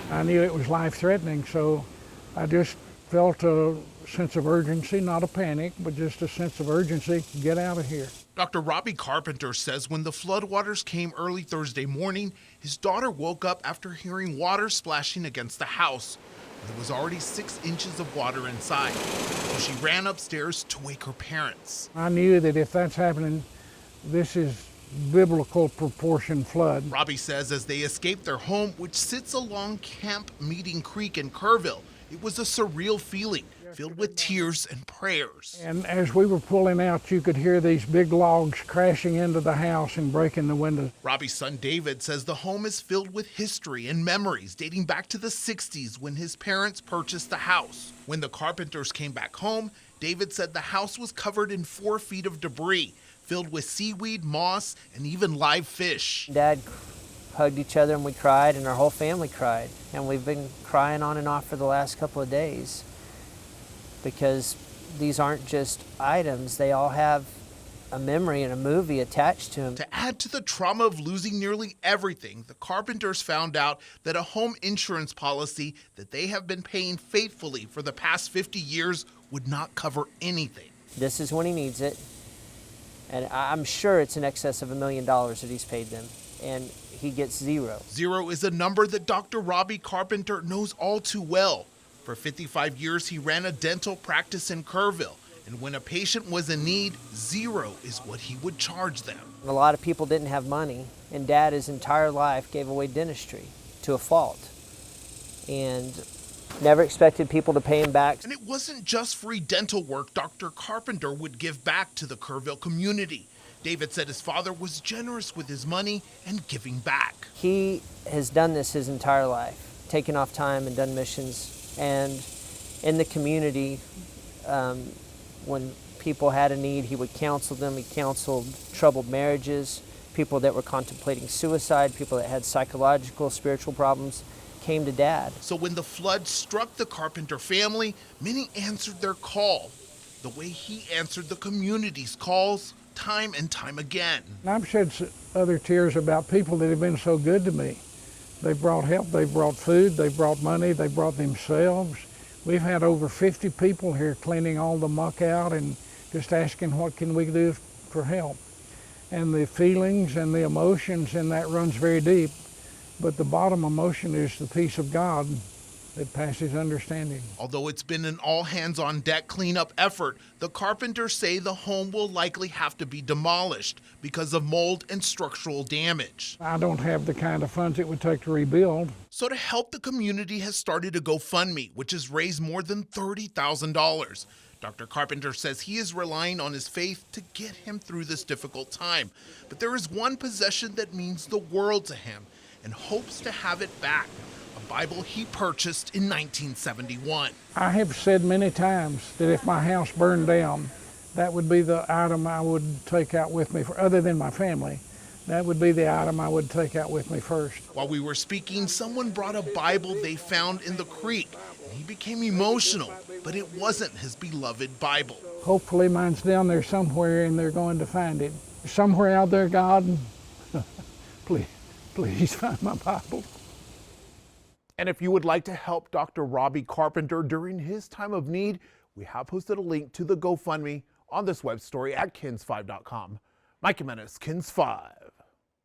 I knew it was life-threatening, so I just felt a sense of urgency, not a panic, but just a sense of urgency, get out of here. Dr. Robbie Carpenter says when the floodwaters came early Thursday morning, his daughter woke up after hearing water splashing against the house. There was already 6 inches of water inside, so she ran upstairs to wake her parents. I knew that if that's happening, this is biblical proportion flood. Robbie says as they escaped their home, which sits along Camp Meeting Creek in Kerrville, it was a surreal feeling, filled with tears and prayers. And as we were pulling out, you could hear these big logs crashing into the house and breaking the windows. Robbie's son David says the home is filled with history and memories dating back to the 60s when his parents purchased the house. When the Carpenters came back home, David said the house was covered in 4 feet of debris, filled with seaweed, moss, and even live fish. Dad hugged each other and we cried, and our whole family cried. And we've been crying on and off for the last couple of days because these aren't just items, they all have a memory and a movie attached to them. To add to the trauma of losing nearly everything, the Carpenters found out that a home insurance policy that they have been paying faithfully for the past 50 years would not cover anything. This is when he needs it, and I'm sure it's in excess of $1 million that he's paid them, and he gets zero. Zero is a number that Dr. Robbie Carpenter knows all too well. For 55 years, he ran a dental practice in Kerrville, and when a patient was in need, zero is what he would charge them. A lot of people didn't have money, and Dad his entire life gave away dentistry to a fault, and never expected people to pay him back. And it wasn't just free dental work Dr. Carpenter would give back to the Kerrville community. David said his father was generous with his money and giving back. He has done this his entire life, taken off time and done missions. And in the community, when people had a need, he would counsel them. He counseled troubled marriages, people that were contemplating suicide, people that had psychological, spiritual problems, came to Dad. So when the flood struck the Carpenter family, many answered their call, the way he answered the community's calls time and time again. And I've shed other tears about people that have been so good to me. They brought help, they brought food, they brought money, they brought themselves. We've had over 50 people here cleaning all the muck out and just asking what can we do for help. And the feelings and the emotions in that runs very deep, but the bottom emotion is the peace of God that passes understanding. Although it's been an all-hands-on-deck cleanup effort, the Carpenters say the home will likely have to be demolished because of mold and structural damage. I don't have the kind of funds it would take to rebuild. So to help, the community has started a GoFundMe, which has raised more than $30,000. Dr. Carpenter says he is relying on his faith to get him through this difficult time. But there is one possession that means the world to him and hopes to have it back. A Bible he purchased in 1971. I have said many times that if my house burned down, that would be the item I would take out with me, other than my family. That would be the item I would take out with me first. While we were speaking, someone brought a Bible they found in the creek. He became emotional, but it wasn't his beloved Bible. Hopefully mine's down there somewhere and they're going to find it. Somewhere out there, God, please find my Bible. And if you would like to help Dr. Robbie Carpenter during his time of need, we have posted a link to the GoFundMe on this web story at KENS5.com. Mike Jimenez, KENS 5.